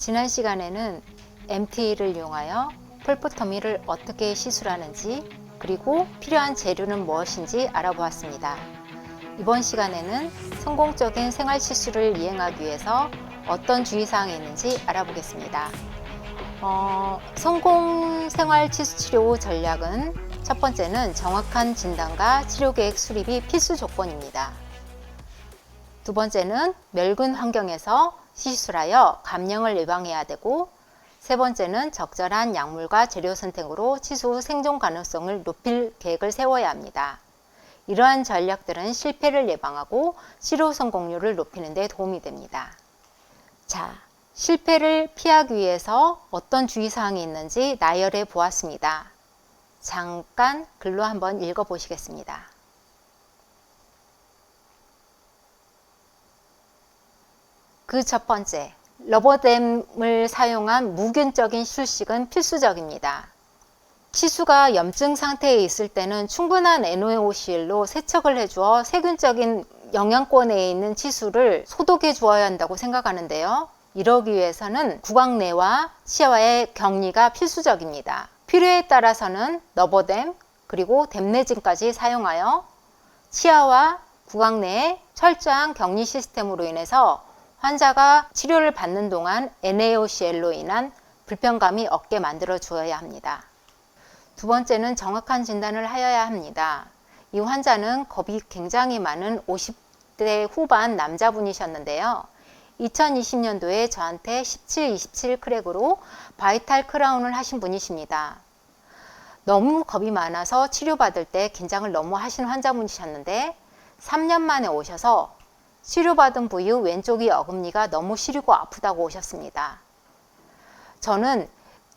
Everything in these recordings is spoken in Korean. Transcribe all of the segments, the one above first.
지난 시간에는 MT를 이용하여 폴포토미를 어떻게 시술하는지 그리고 필요한 재료는 무엇인지 알아보았습니다. 이번 시간에는 성공적인 생활 치수를 이행하기 위해서 어떤 주의사항이 있는지 알아보겠습니다. 성공 생활 치수 치료 전략은 첫 번째는 정확한 진단과 치료 계획 수립이 필수 조건입니다. 두 번째는 멸균 환경에서 시술하여 감염을 예방해야 되고, 세 번째는 적절한 약물과 재료 선택으로 치수 후 생존 가능성을 높일 계획을 세워야 합니다. 이러한 전략들은 실패를 예방하고 치료 성공률을 높이는 데 도움이 됩니다. 자, 실패를 피하기 위해서 어떤 주의사항이 있는지 나열해 보았습니다. 잠깐 글로 한번 읽어보시겠습니다. 그 첫 번째, 러버댐을 사용한 무균적인 술식은 필수적입니다. 치수가 염증 상태에 있을 때는 충분한 NaOCl로 세척을 해주어 세균적인 영양권 내에 있는 치수를 소독해 주어야 한다고 생각하는데요. 이러기 위해서는 구강 내와 치아와의 격리가 필수적입니다. 필요에 따라서는 러버댐 그리고 댐레진까지 사용하여 치아와 구강 내에 철저한 격리 시스템으로 인해서 환자가 치료를 받는 동안 NaOCl로 인한 불편감이 없게 만들어 주어야 합니다. 두 번째는 정확한 진단을 하여야 합니다. 이 환자는 겁이 굉장히 많은 50대 후반 남자분이셨는데요. 2020년도에 저한테 17, 27 크랙으로 바이탈 크라운을 하신 분이십니다. 너무 겁이 많아서 치료받을 때 긴장을 너무 하신 환자분이셨는데 3년 만에 오셔서 치료받은 부위 왼쪽이 어금니가 너무 시리고 아프다고 오셨습니다. 저는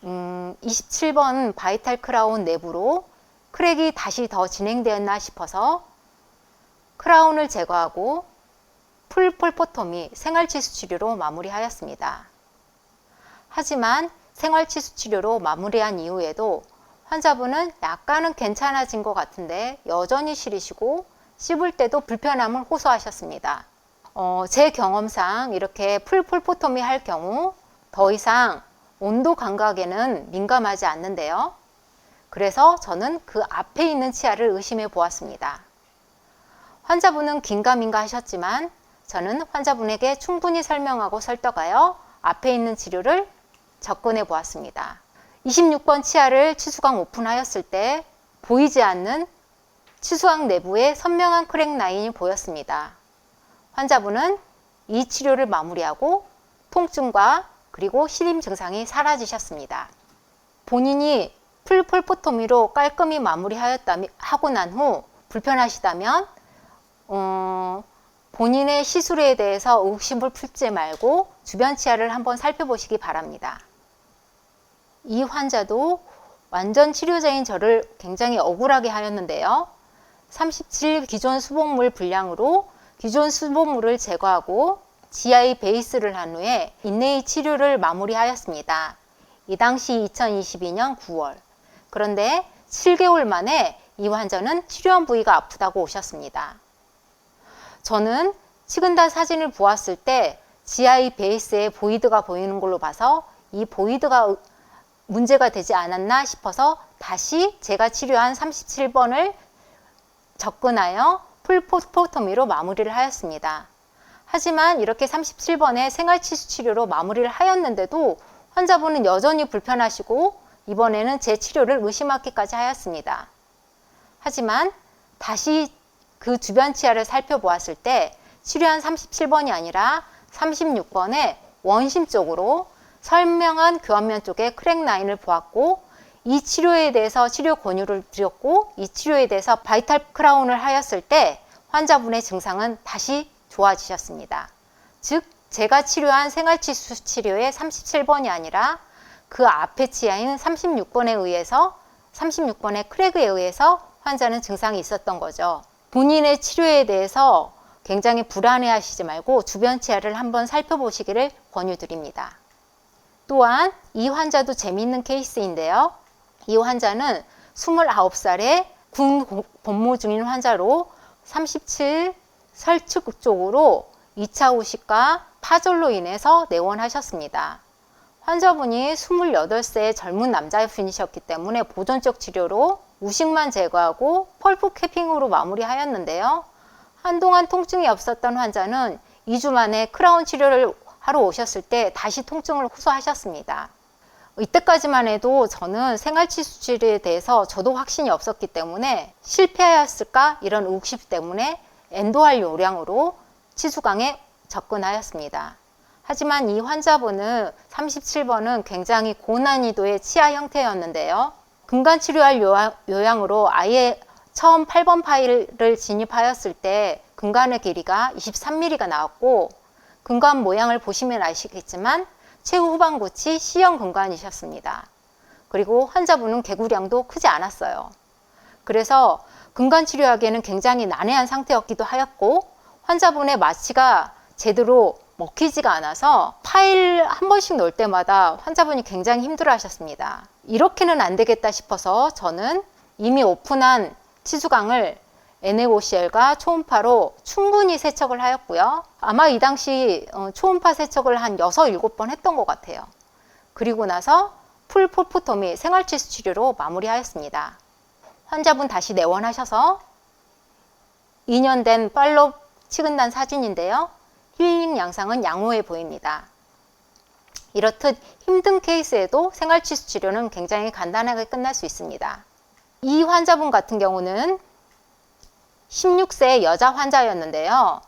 27번 바이탈 크라운 내부로 크랙이 다시 더 진행되었나 싶어서 크라운을 제거하고 풀 폴포토미 생활치수 치료로 마무리하였습니다. 하지만 생활치수 치료로 마무리한 이후에도 환자분은 약간은 괜찮아진 것 같은데 여전히 시리시고 씹을 때도 불편함을 호소하셨습니다. 제 경험상 이렇게 풀 폴포토미 할 경우 더 이상 온도 감각에는 민감하지 않는데요. 그래서 저는 그 앞에 있는 치아를 의심해 보았습니다. 환자분은 긴가민가 하셨지만 저는 환자분에게 충분히 설명하고 설득하여 앞에 있는 치료를 접근해 보았습니다. 26번 치아를 치수광 오픈하였을 때 보이지 않는 치수광 내부에 선명한 크랙 라인이 보였습니다. 환자분은 이 치료를 마무리하고 통증과 그리고 시림 증상이 사라지셨습니다. 본인이 풀 폴포토미로 깔끔히 마무리하고 난 후 불편하시다면 본인의 시술에 대해서 의심을 풀지 말고 주변 치아를 한번 살펴보시기 바랍니다. 이 환자도 완전 치료자인 저를 굉장히 억울하게 하였는데요. 37 기존 수복물 분량으로 기존 수복물을 제거하고 GI 베이스를 한 후에 인내의 치료를 마무리하였습니다. 이 당시 2022년 9월. 그런데 7개월 만에 이 환자는 치료한 부위가 아프다고 오셨습니다. 저는 치근단 사진을 보았을 때 GI 베이스에 보이드가 보이는 걸로 봐서 이 보이드가 문제가 되지 않았나 싶어서 다시 제가 치료한 37번을 접근하여 풀 폴포토미로 마무리를 하였습니다. 하지만 이렇게 37번의 생활치수 치료로 마무리를 하였는데도 환자분은 여전히 불편하시고 이번에는 제 치료를 의심하기까지 하였습니다. 하지만 다시 그 주변 치아를 살펴보았을 때 치료한 37번이 아니라 36번의 원심 쪽으로 선명한 교환면 쪽에 크랙 라인을 보았고, 이 치료에 대해서 치료 권유를 드렸고 이 치료에 대해서 바이탈 크라운을 하였을 때 환자분의 증상은 다시 좋아지셨습니다. 즉 제가 치료한 생활치수 치료의 37번이 아니라 그 앞에 치아인 36번에 의해서 36번의 크랙에 의해서 환자는 증상이 있었던 거죠. 본인의 치료에 대해서 굉장히 불안해하시지 말고 주변 치아를 한번 살펴보시기를 권유드립니다. 또한 이 환자도 재미있는 케이스인데요. 이 환자는 29살의 군 복무 중인 환자로 37 설측 쪽으로 2차 후식과 파절로 인해서 내원하셨습니다. 환자분이 28세의 젊은 남자분이셨기 때문에 보존적 치료로 우식만 제거하고 펄프 캐핑으로 마무리하였는데요. 한동안 통증이 없었던 환자는 2주 만에 크라운 치료를 하러 오셨을 때 다시 통증을 호소하셨습니다. 이때까지만 해도 저는 생활치수 치료에 대해서 저도 확신이 없었기 때문에 실패하였을까 이런 의구심 때문에 엔도할 요량으로 치수강에 접근하였습니다. 하지만 이 환자분은 37번은 굉장히 고난이도의 치아 형태였는데요. 근간치료할 요양으로 아예 처음 8번 파일을 진입하였을 때 근간의 길이가 23mm가 나왔고, 근간 모양을 보시면 아시겠지만 최후 후반부치 C형 근간이셨습니다. 그리고 환자분은 개구량도 크지 않았어요. 그래서 근간 치료하기에는 굉장히 난해한 상태였기도 하였고, 환자분의 마취가 제대로 먹히지가 않아서 파일 한 번씩 넣을 때마다 환자분이 굉장히 힘들어 하셨습니다. 이렇게는 안 되겠다 싶어서 저는 이미 오픈한 치수강을 NaOCl과 초음파로 충분히 세척을 하였고요. 아마 이 당시 초음파 세척을 한 6, 7번 했던 것 같아요. 그리고 나서 풀폴프토미 생활치수 치료로 마무리하였습니다. 환자분 다시 내원하셔서 2년 된 팔로우 치근단 사진인데요. 힐링 양상은 양호해 보입니다. 이렇듯 힘든 케이스에도 생활치수 치료는 굉장히 간단하게 끝날 수 있습니다. 이 환자분 같은 경우는 16세 여자 환자였는데요.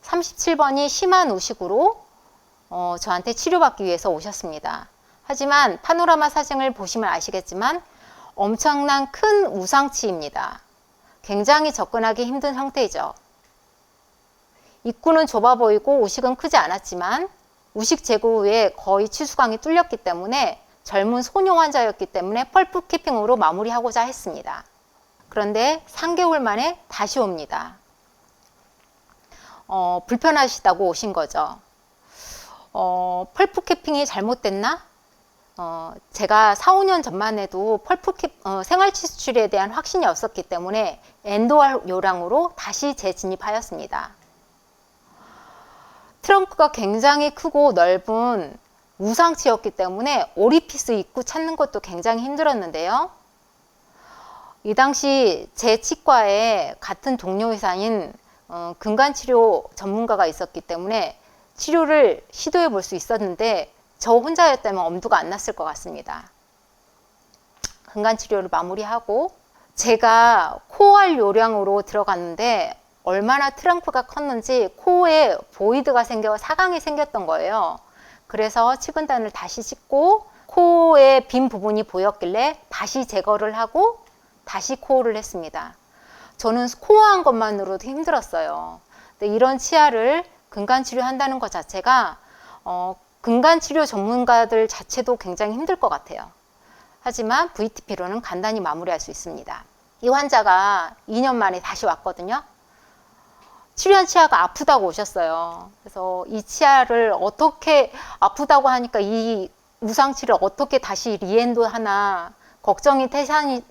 37번이 심한 우식으로 저한테 치료받기 위해서 오셨습니다. 하지만 파노라마 사진을 보시면 아시겠지만 엄청난 큰 우상치입니다. 굉장히 접근하기 힘든 형태이죠. 입구는 좁아 보이고 우식은 크지 않았지만 우식 제거 후에 거의 치수강이 뚫렸기 때문에 젊은 소녀 환자였기 때문에 펄프 캐핑으로 마무리하고자 했습니다. 그런데 3개월 만에 다시 옵니다. 불편하시다고 오신 거죠. 펄프 캐핑이 잘못됐나? 제가 4, 5년 전만 해도 생활치수 치료에 대한 확신이 없었기 때문에 엔도할 요량으로 다시 재진입하였습니다. 트렁크가 굉장히 크고 넓은 우상치였기 때문에 오리피스 입구 찾는 것도 굉장히 힘들었는데요. 이 당시 제 치과에 같은 동료 의사인 근간치료 전문가가 있었기 때문에 치료를 시도해 볼 수 있었는데 저 혼자였다면 엄두가 안 났을 것 같습니다. 근간치료를 마무리하고 제가 코알 요량으로 들어갔는데 얼마나 트렁크가 컸는지 코에 보이드가 생겨 사강이 생겼던 거예요. 그래서 치근단을 다시 씻고 코에 빈 부분이 보였길래 다시 제거를 하고 다시 코어를 했습니다. 저는 코어한 것만으로도 힘들었어요. 근데 이런 치아를 근간치료 한다는 것 자체가 근간치료 전문가들 자체도 굉장히 힘들 것 같아요. 하지만 VTP로는 간단히 마무리할 수 있습니다. 이 환자가 2년 만에 다시 왔거든요. 치료한 치아가 아프다고 오셨어요. 그래서 이 치아를 어떻게 아프다고 하니까 이 우상치를 어떻게 다시 리엔도 하나 걱정이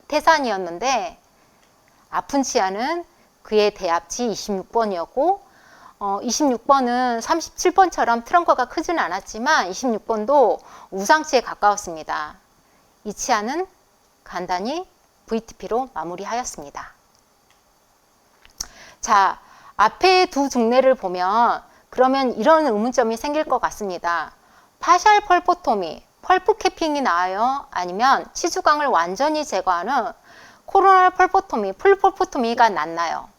태산이었는데 아픈 치아는 그의 대합치 26번이었고 26번은 37번처럼 트렁크가 크지는 않았지만 26번도 우상치에 가까웠습니다. 이 치아는 간단히 VTP로 마무리하였습니다. 자, 앞에 두 증례를 보면 그러면 이런 의문점이 생길 것 같습니다. 파샬 펄포토미, 펄프 캐핑이 나아요? 아니면 치수강을 완전히 제거하는 코로날 펄포토미, 풀펄포토미가 낫나요?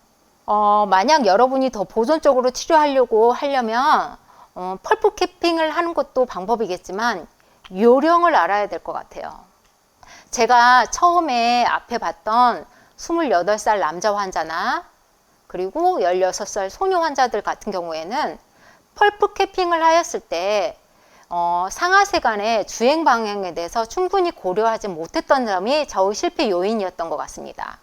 만약 여러분이 더 보존적으로 치료하려고 하려면 펄프 캐핑을 하는 것도 방법이겠지만 요령을 알아야 될 것 같아요. 제가 처음에 앞에 봤던 28살 남자 환자나 그리고 16살 소녀 환자들 같은 경우에는 펄프 캐핑을 하였을 때 상하세간의 주행 방향에 대해서 충분히 고려하지 못했던 점이 저의 실패 요인이었던 것 같습니다.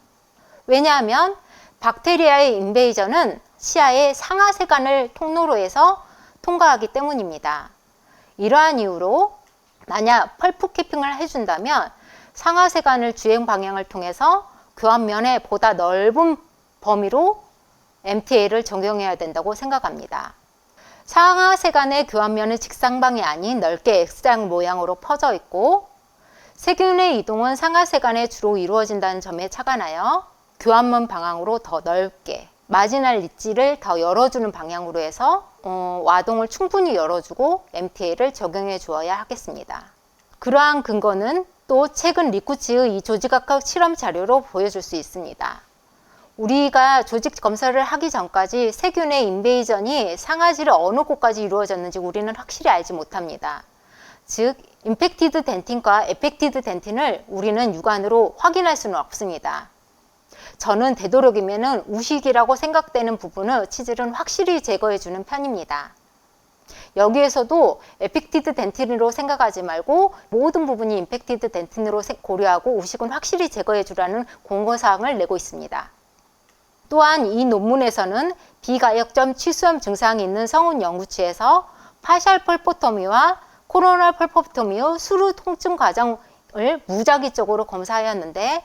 왜냐하면 박테리아의 인베이전은 치아의 상하세간을 통로로 해서 통과하기 때문입니다. 이러한 이유로 만약 펄프 캐핑을 해준다면 상하세간을 주행 방향을 통해서 교환면에 보다 넓은 범위로 MTA를 적용해야 된다고 생각합니다. 상하세간의 교환면은 직상방이 아닌 넓게 X자 모양으로 퍼져 있고 세균의 이동은 상하세간에 주로 이루어진다는 점에 차가 나요. 교환면 방향으로 더 넓게 마지날 릿지를 더 열어주는 방향으로 해서 와동을 충분히 열어주고 MTA를 적용해 주어야 하겠습니다. 그러한 근거는 또 최근 리쿠치의 이 조직학적 실험 자료로 보여줄 수 있습니다. 우리가 조직 검사를 하기 전까지 세균의 인베이전이 상하지를 어느 곳까지 이루어졌는지 우리는 확실히 알지 못합니다. 즉, 임팩티드 덴틴과 에펙티드 덴틴을 우리는 육안으로 확인할 수는 없습니다. 저는 되도록이면 우식이라고 생각되는 부분을 치질은 확실히 제거해주는 편입니다. 여기에서도 에펙티드 덴틴으로 생각하지 말고 모든 부분이 임팩티드 덴틴으로 고려하고 우식은 확실히 제거해주라는 공고사항을 내고 있습니다. 또한 이 논문에서는 비가역점 치수염 증상이 있는 성운 연구치에서 파셜 펄포토미와 코로널 펄포토미의 수루 통증 과정을 무작위적으로 검사하였는데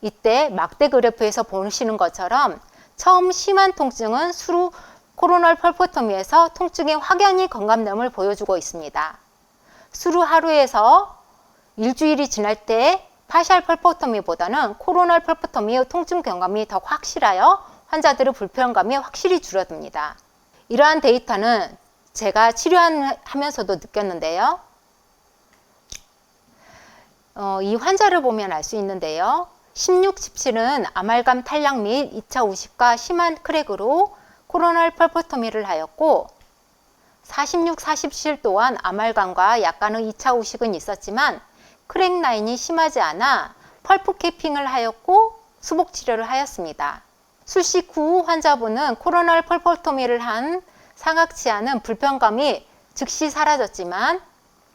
이때 막대 그래프에서 보시는 것처럼 처음 심한 통증은 수루 코로널 펄포토미에서 통증의 확연히 건감됨을 보여주고 있습니다. 수루 하루에서 일주일이 지날 때 파셜 펄포토미보다는 코로널 펄포토미의 통증 경감이 더 확실하여 환자들의 불편감이 확실히 줄어듭니다. 이러한 데이터는 제가 치료하면서도 느꼈는데요. 이 환자를 보면 알 수 있는데요. 16, 17은 아말감 탈락 및 2차 우식과 심한 크랙으로 코로널 펄포토미를 하였고 46, 47 또한 아말감과 약간의 2차 우식은 있었지만 크랙 라인이 심하지 않아 펄프 캐핑을 하였고 수복 치료를 하였습니다. 술식 후 환자분은 코로널 펄포토미를 한 상악치아는 불편감이 즉시 사라졌지만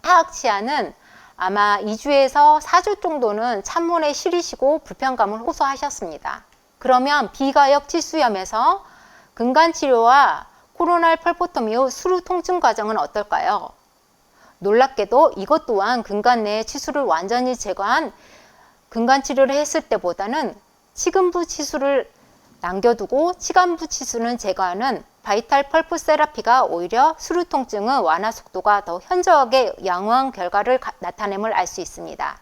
하악치아는 아마 2주에서 4주 정도는 찬물에 시리시고 불편감을 호소하셨습니다. 그러면 비가역 치수염에서 근간치료와 코로널 펄포토미의 수루 통증 과정은 어떨까요? 놀랍게도 이것 또한 근간 내의 치수를 완전히 제거한 근간 치료를 했을 때보다는 치근부 치수를 남겨두고 치간부 치수는 제거하는 바이탈 펄프 세라피가 오히려 수루 통증의 완화 속도가 더 현저하게 양호한 결과를 나타냄을 알 수 있습니다.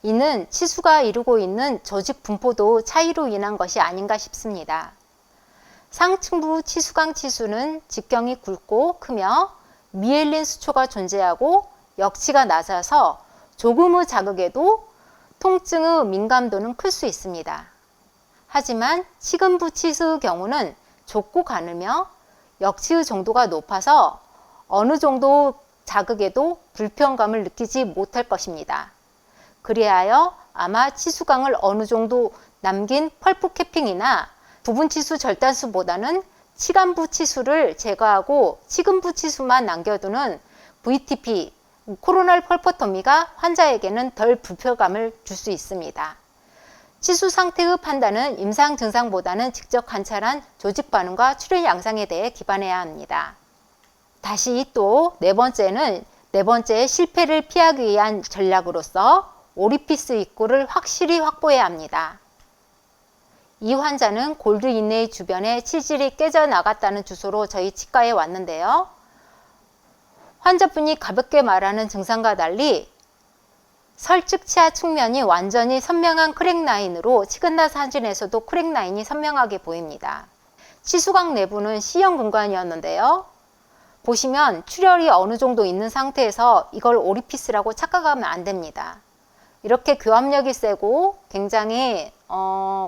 이는 치수가 이루고 있는 조직 분포도 차이로 인한 것이 아닌가 싶습니다. 상층부 치수강 치수는 직경이 굵고 크며 미엘린 수초가 존재하고 역치가 낮아서 조금의 자극에도 통증의 민감도는 클 수 있습니다. 하지만 치근부 치수의 경우는 좁고 가늘며 역치의 정도가 높아서 어느 정도 자극에도 불편감을 느끼지 못할 것입니다. 그리하여 아마 치수강을 어느 정도 남긴 펄프 캐핑이나 부분 치수 절단수보다는 치간부 치수를 제거하고 치근부 치수만 남겨두는 VTP, 코로널 펄포토미가 환자에게는 덜 불편감을 줄 수 있습니다. 치수 상태의 판단은 임상 증상보다는 직접 관찰한 조직 반응과 출혈 양상에 대해 기반해야 합니다. 다시 또 네 번째 실패를 피하기 위한 전략으로서 오리피스 입구를 확실히 확보해야 합니다. 이 환자는 골드 인레이 주변에 치질이 깨져 나갔다는 주소로 저희 치과에 왔는데요. 환자분이 가볍게 말하는 증상과 달리 설측 치아 측면이 완전히 선명한 크랙 라인으로 치근나 사진에서도 크랙 라인이 선명하게 보입니다. 치수강 내부는 C형 공간이었는데요. 보시면 출혈이 어느 정도 있는 상태에서 이걸 오리피스라고 착각하면 안 됩니다. 이렇게 교합력이 세고 굉장히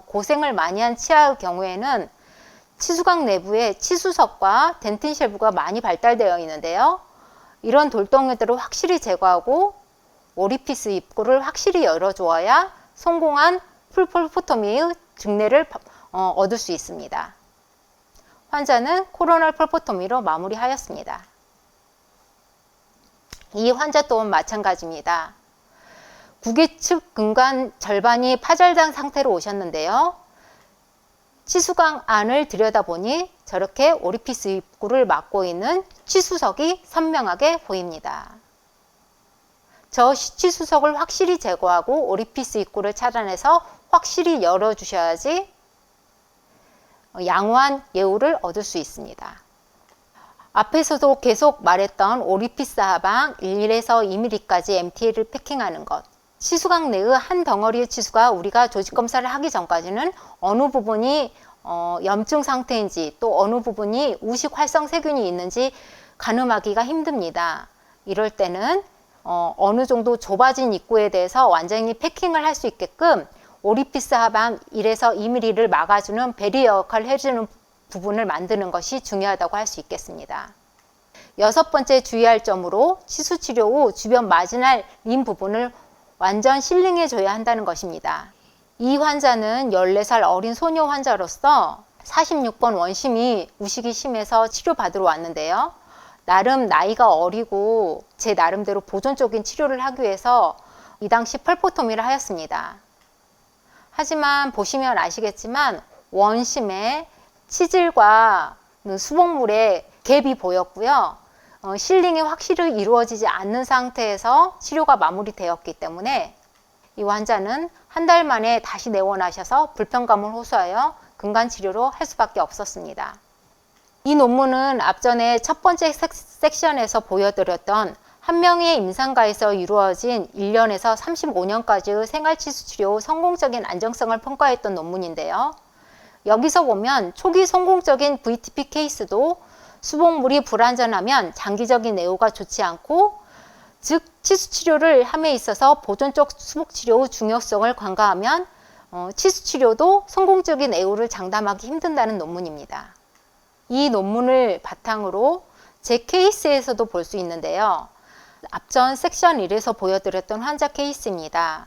고생을 많이 한 치아의 경우에는 치수강 내부에 치수석과 덴틴 쉘브가 많이 발달되어 있는데요. 이런 돌덩이들을 확실히 제거하고 오리피스 입구를 확실히 열어주어야 성공한 풀펄포토미의 증례를 얻을 수 있습니다. 환자는 코로널 펄포토미로 마무리하였습니다. 이 환자 또한 마찬가지입니다. 구개측 근간 절반이 파절단 상태로 오셨는데요. 치수강 안을 들여다보니 저렇게 오리피스 입구를 막고 있는 치수석이 선명하게 보입니다. 저 치수석을 확실히 제거하고 오리피스 입구를 차단해서 확실히 열어주셔야지 양호한 예후를 얻을 수 있습니다. 앞에서도 계속 말했던 오리피스 하방 1에서 2mm까지 MTA를 패킹하는 것. 치수각 내의 한 덩어리의 치수가 우리가 조직 검사를 하기 전까지는 어느 부분이 염증 상태인지 또 어느 부분이 우식 활성 세균이 있는지 가늠하기가 힘듭니다. 이럴 때는 어느 정도 좁아진 입구에 대해서 완전히 패킹을 할 수 있게끔 오리피스 하방 1에서 2mm를 막아주는 베리어 역할을 해주는 부분을 만드는 것이 중요하다고 할 수 있겠습니다. 여섯 번째 주의할 점으로 치수 치료 후 주변 마지날 림 부분을 완전 실링해 줘야 한다는 것입니다. 이 환자는 14살 어린 소녀 환자로서 46번 원심이 우식이 심해서 치료받으러 왔는데요. 나름 나이가 어리고 제 나름대로 보존적인 치료를 하기 위해서 이 당시 펄포토미를 하였습니다. 하지만 보시면 아시겠지만 원심에 치질과 수복물에 갭이 보였고요. 실링이 확실히 이루어지지 않는 상태에서 치료가 마무리되었기 때문에 이 환자는 한 달 만에 다시 내원하셔서 불편감을 호소하여 근간치료로 할 수밖에 없었습니다. 이 논문은 앞전에 첫 번째 섹션에서 보여드렸던 한 명의 임상가에서 이루어진 1년에서 35년까지의 생활치수 치료 성공적인 안정성을 평가했던 논문인데요. 여기서 보면 초기 성공적인 VTP 케이스도 수복물이 불완전하면 장기적인 애호가 좋지 않고, 즉 치수치료를 함에 있어서 보존적 수복치료의 중요성을 간과하면 치수치료도 성공적인 애호를 장담하기 힘든다는 논문입니다. 이 논문을 바탕으로 제 케이스에서도 볼 수 있는데요. 앞전 섹션 1에서 보여드렸던 환자 케이스입니다.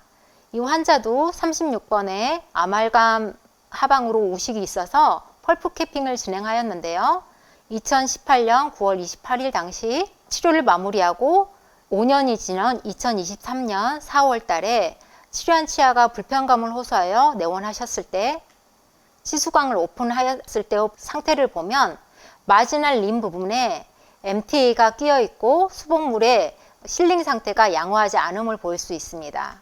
이 환자도 36번에 아말감 하방으로 우식이 있어서 펄프 캐핑을 진행하였는데요. 2018년 9월 28일 당시 치료를 마무리하고 5년이 지난 2023년 4월 달에 치료한 치아가 불편감을 호소하여 내원하셨을 때 치수광을 오픈하였을 때의 상태를 보면 마지날 림 부분에 MTA가 끼어 있고 수복물의 실링 상태가 양호하지 않음을 볼 수 있습니다.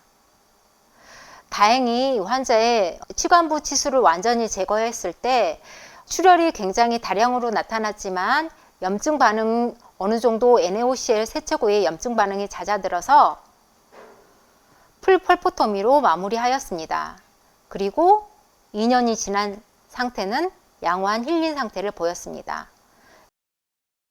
다행히 환자의 치관부 치수를 완전히 제거했을 때 출혈이 굉장히 다량으로 나타났지만 염증 반응 어느 정도 NaOCl 세척 후에 염증 반응이 잦아들어서 풀펄포토미로 마무리하였습니다. 그리고 2년이 지난 상태는 양호한 힐린 상태를 보였습니다.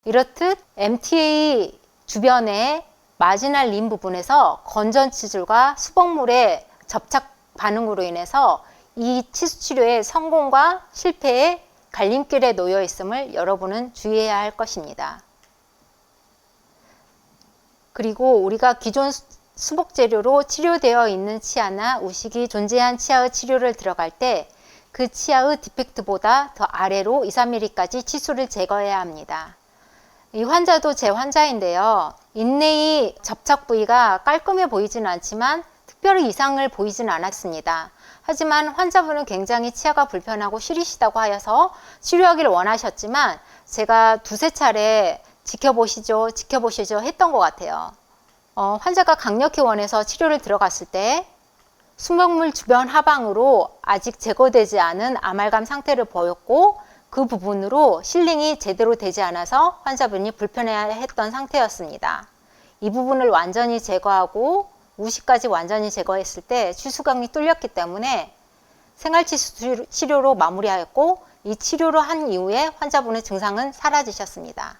이렇듯 MTA 주변의 마지날 림 부분에서 건전 치질과 수복물의 접착 반응으로 인해서 이 치수 치료의 성공과 실패의 갈림길에 놓여 있음을 여러분은 주의해야 할 것입니다. 그리고 우리가 기존 수복 재료로 치료되어 있는 치아나 우식이 존재한 치아의 치료를 들어갈 때 그 치아의 디펙트보다 더 아래로 2-3mm까지 치수를 제거해야 합니다. 이 환자도 제 환자인데요. 인내의 접착 부위가 깔끔해 보이지는 않지만 특별히 이상을 보이지는 않았습니다. 하지만 환자분은 굉장히 치아가 불편하고 시리시다고 하여서 치료하기를 원하셨지만 제가 두세 차례 지켜보시죠 했던 것 같아요. 환자가 강력히 원해서 치료를 들어갔을 때 수명물 주변 하방으로 아직 제거되지 않은 아말감 상태를 보였고, 그 부분으로 실링이 제대로 되지 않아서 환자분이 불편해했던 상태였습니다. 이 부분을 완전히 제거하고 우식까지 완전히 제거했을 때 치수광이 뚫렸기 때문에 생활치수 치료로 마무리하였고, 이 치료를 한 이후에 환자분의 증상은 사라지셨습니다.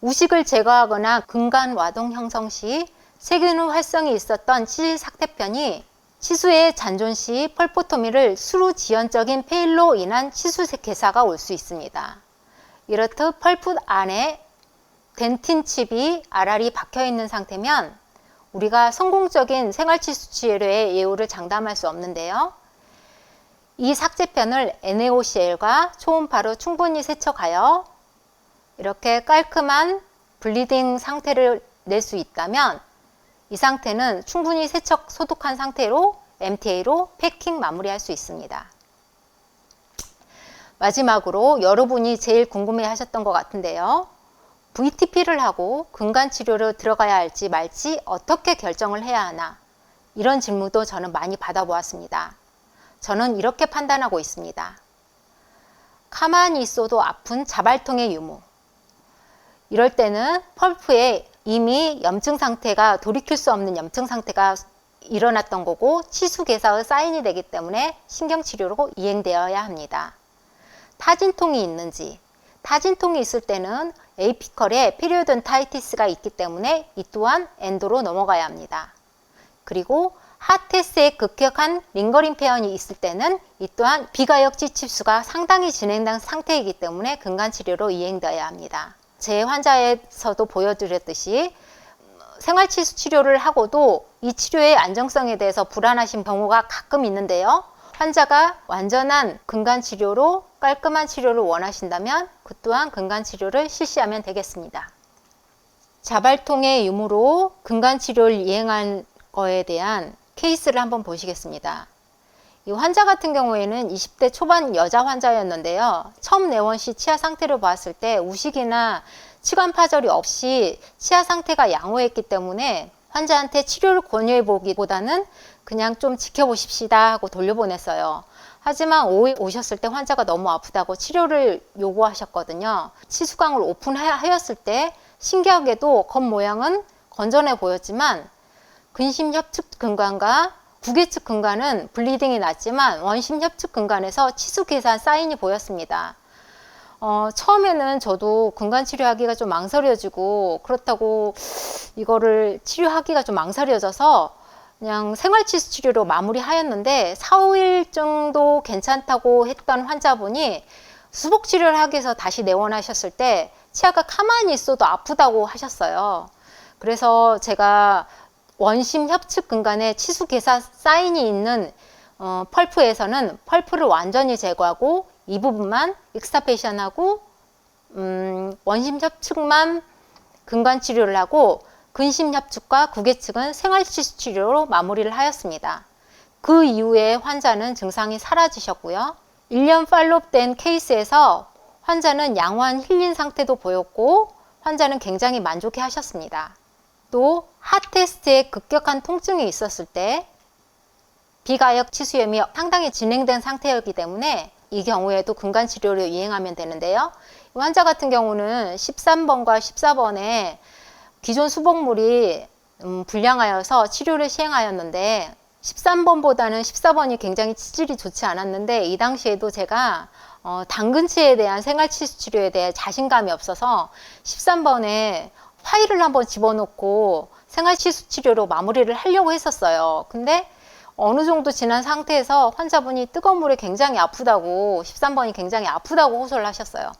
우식을 제거하거나 근간 와동 형성 시 세균의 활성이 있었던 치질 삭대편이 치수의 잔존 시 펄포토미를 수루 지연적인 페일로 인한 치수 괴사가 올 수 있습니다. 이렇듯 펄프 안에 덴틴 칩이 알알이 박혀 있는 상태면 우리가 성공적인 생활치수 치료의 예후를 장담할 수 없는데요. 이 삭제편을 NaOCl과 초음파로 충분히 세척하여 이렇게 깔끔한 블리딩 상태를 낼 수 있다면 이 상태는 충분히 세척 소독한 상태로 MTA로 패킹 마무리할 수 있습니다. 마지막으로 여러분이 제일 궁금해 하셨던 것 같은데요. VTP를 하고 근간치료로 들어가야 할지 말지 어떻게 결정을 해야 하나, 이런 질문도 저는 많이 받아보았습니다. 저는 이렇게 판단하고 있습니다. 가만히 있어도 아픈 자발통의 유무, 이럴 때는 펄프에 이미 염증 상태가 돌이킬 수 없는 염증 상태가 일어났던 거고 치수 괴사의 사인이 되기 때문에 신경치료로 이행되어야 합니다. 타진통이 있는지, 타진통이 있을 때는 에이피컬에 피리오돈타이티스가 있기 때문에 이 또한 엔도로 넘어가야 합니다. 그리고 하테스에 급격한 링거링 폐연이 있을 때는 이 또한 비가역 지칩수가 상당히 진행된 상태이기 때문에 근간치료로 이행되어야 합니다. 제 환자에서도 보여드렸듯이 생활치수 치료를 하고도 이 치료의 안정성에 대해서 불안하신 경우가 가끔 있는데요. 환자가 완전한 근간치료로 깔끔한 치료를 원하신다면 그 또한 근간치료를 실시하면 되겠습니다. 자발통의 유무로 근간치료를 이행한 거에 대한 케이스를 한번 보시겠습니다. 이 환자 같은 경우에는 20대 초반 여자 환자였는데요. 처음 내원 시 치아 상태를 봤을 때 우식이나 치관 파절이 없이 치아 상태가 양호했기 때문에 환자한테 치료를 권유해 보기보다는 그냥 좀 지켜보십시다 하고 돌려보냈어요. 하지만 오셨을 때 환자가 너무 아프다고 치료를 요구하셨거든요. 치수광을 오픈하였을 때 신기하게도 겉모양은 건전해 보였지만 근심협측 근간과 구개측 근간은 블리딩이 났지만 원심협측 근간에서 치수 괴사 사인이 보였습니다. 처음에는 저도 근간 치료하기가 좀 망설여지고 그렇다고 이거를 치료하기가 좀 망설여져서 그냥 생활치수 치료로 마무리하였는데 4, 5일 정도 괜찮다고 했던 환자분이 수복 치료를 하기 위해서 다시 내원하셨을 때 치아가 가만히 있어도 아프다고 하셨어요. 그래서 제가 원심 협측 근간에 치수 괴사 사인이 있는 펄프에서는 펄프를 완전히 제거하고 이 부분만 익스타페이션하고 원심 협측만 근간 치료를 하고 근심 협측과 구개측은 생활치수 치료로 마무리를 하였습니다. 그 이후에 환자는 증상이 사라지셨고요. 1년 팔로우된 케이스에서 환자는 양호한 힐링 상태도 보였고 환자는 굉장히 만족해 하셨습니다. 또 하테스트에 급격한 통증이 있었을 때 비가역 치수염이 상당히 진행된 상태였기 때문에 이 경우에도 근간 치료를 이행하면 되는데요. 환자 같은 경우는 13번과 14번에 기존 수복물이 불량하여서 치료를 시행하였는데 13번보다는 14번이 굉장히 치질이 좋지 않았는데 이 당시에도 제가 당근치에 대한 생활치수 치료에 대해 자신감이 없어서 13번에 파일을 한번 집어넣고 생활치수 치료로 마무리를 하려고 했었어요. 근데 어느 정도 지난 상태에서 환자분이 뜨거운 물에 굉장히 아프다고 13번이 굉장히 아프다고 호소를 하셨어요.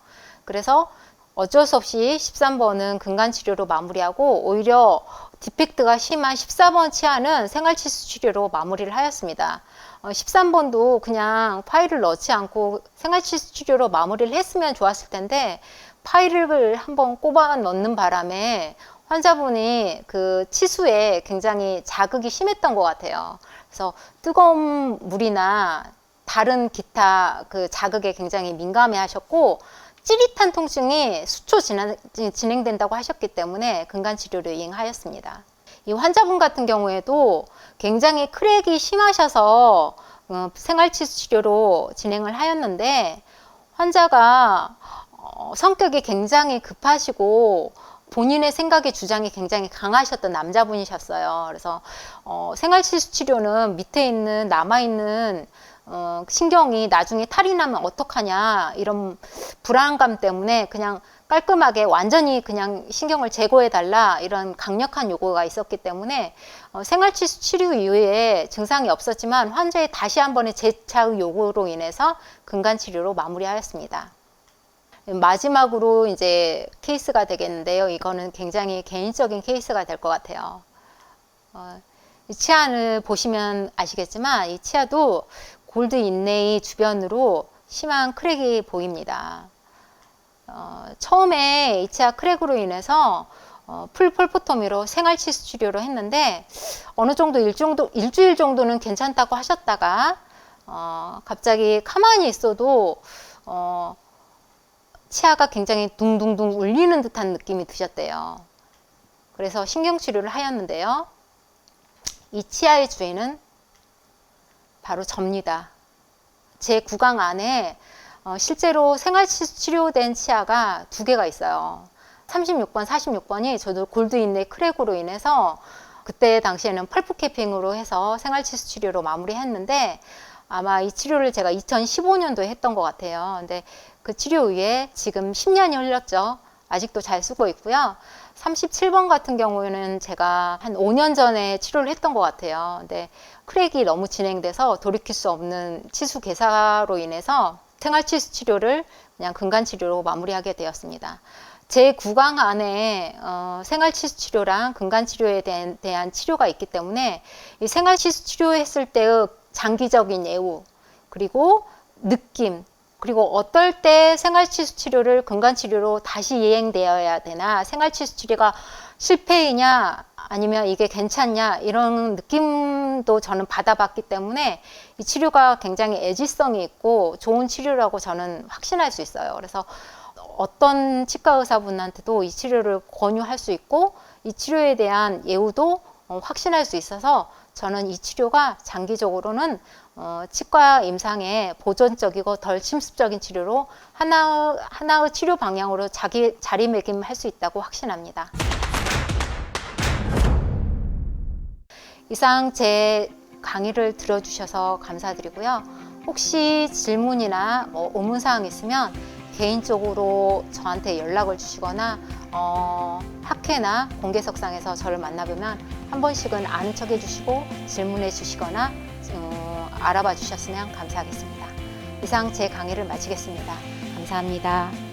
그래서 어쩔 수 없이 13번은 근간치료로 마무리하고 오히려 디펙트가 심한 14번 치아는 생활치수 치료로 마무리를 하였습니다. 13번도 그냥 파일을 넣지 않고 생활치수 치료로 마무리를 했으면 좋았을 텐데 파일을 한번 꼽아 넣는 바람에 환자분이 그 치수에 굉장히 자극이 심했던 것 같아요. 그래서 뜨거운 물이나 다른 기타 그 자극에 굉장히 민감해 하셨고 찌릿한 통증이 수초 진행된다고 하셨기 때문에 근간치료를 이행하였습니다. 이 환자분 같은 경우에도 굉장히 크랙이 심하셔서 생활치수 치료로 진행을 하였는데 환자가 성격이 굉장히 급하시고 본인의 생각의 주장이 굉장히 강하셨던 남자분이셨어요. 그래서 생활치수 치료는 밑에 있는 남아있는 신경이 나중에 탈이 나면 어떡하냐 이런 불안감 때문에 그냥 깔끔하게 완전히 그냥 신경을 제거해 달라 이런 강력한 요구가 있었기 때문에 생활치수 치료 이후에 증상이 없었지만 환자의 다시 한 번의 재차 요구로 인해서 근간치료로 마무리하였습니다. 마지막으로 이제 케이스가 되겠는데요. 이거는 굉장히 개인적인 케이스가 될 것 같아요. 이 치아를 보시면 아시겠지만 이 치아도 골드 인레이 주변으로 심한 크랙이 보입니다. 처음에 이 치아 크랙으로 인해서 풀폴포토미로 생활치수 치료를 했는데 어느 정도 일주일 정도는 괜찮다고 하셨다가 갑자기 가만히 있어도 치아가 굉장히 둥둥둥 울리는 듯한 느낌이 드셨대요. 그래서 신경치료를 하였는데요. 이 치아의 주인은 바로 접니다. 제 구강 안에 실제로 생활치료된 치아가 2개가 있어요. 36번, 46번이 저도 골드인내 크랙으로 인해서 그때 당시에는 펄프 캐핑으로 해서 생활치수 치료로 마무리했는데 아마 이 치료를 제가 2015년도에 했던 것 같아요. 근데 그 치료 후에 지금 10년이 흘렀죠. 아직도 잘 쓰고 있고요. 37번 같은 경우에는 제가 한 5년 전에 치료를 했던 것 같아요. 근데 크랙이 너무 진행돼서 돌이킬 수 없는 치수 개사로 인해서 생활치수 치료를 그냥 근간치료로 마무리하게 되었습니다. 제 구강 안에 생활치수 치료랑 근간치료에 대한 치료가 있기 때문에 이 생활치수 치료했을 때의 장기적인 예후, 그리고 느낌, 그리고 어떨 때 생활치수 치료를 근간치료로 다시 이행되어야 되나, 생활치수 치료가 실패이냐 아니면 이게 괜찮냐, 이런 느낌도 저는 받아봤기 때문에 이 치료가 굉장히 애지성이 있고 좋은 치료라고 저는 확신할 수 있어요. 그래서 어떤 치과 의사분한테도 이 치료를 권유할 수 있고 이 치료에 대한 예후도 확신할 수 있어서 저는 이 치료가 장기적으로는 치과 임상에 보존적이고 덜 침습적인 치료로 하나의 치료 방향으로 자리매김할 수 있다고 확신합니다. 이상 제 강의를 들어주셔서 감사드리고요. 혹시 질문이나 의문사항 있으면 개인적으로 저한테 연락을 주시거나 학회나 공개석상에서 저를 만나보면 한 번씩은 아는 척 해주시고 질문해 주시거나 알아봐 주셨으면 감사하겠습니다. 이상 제 강의를 마치겠습니다. 감사합니다.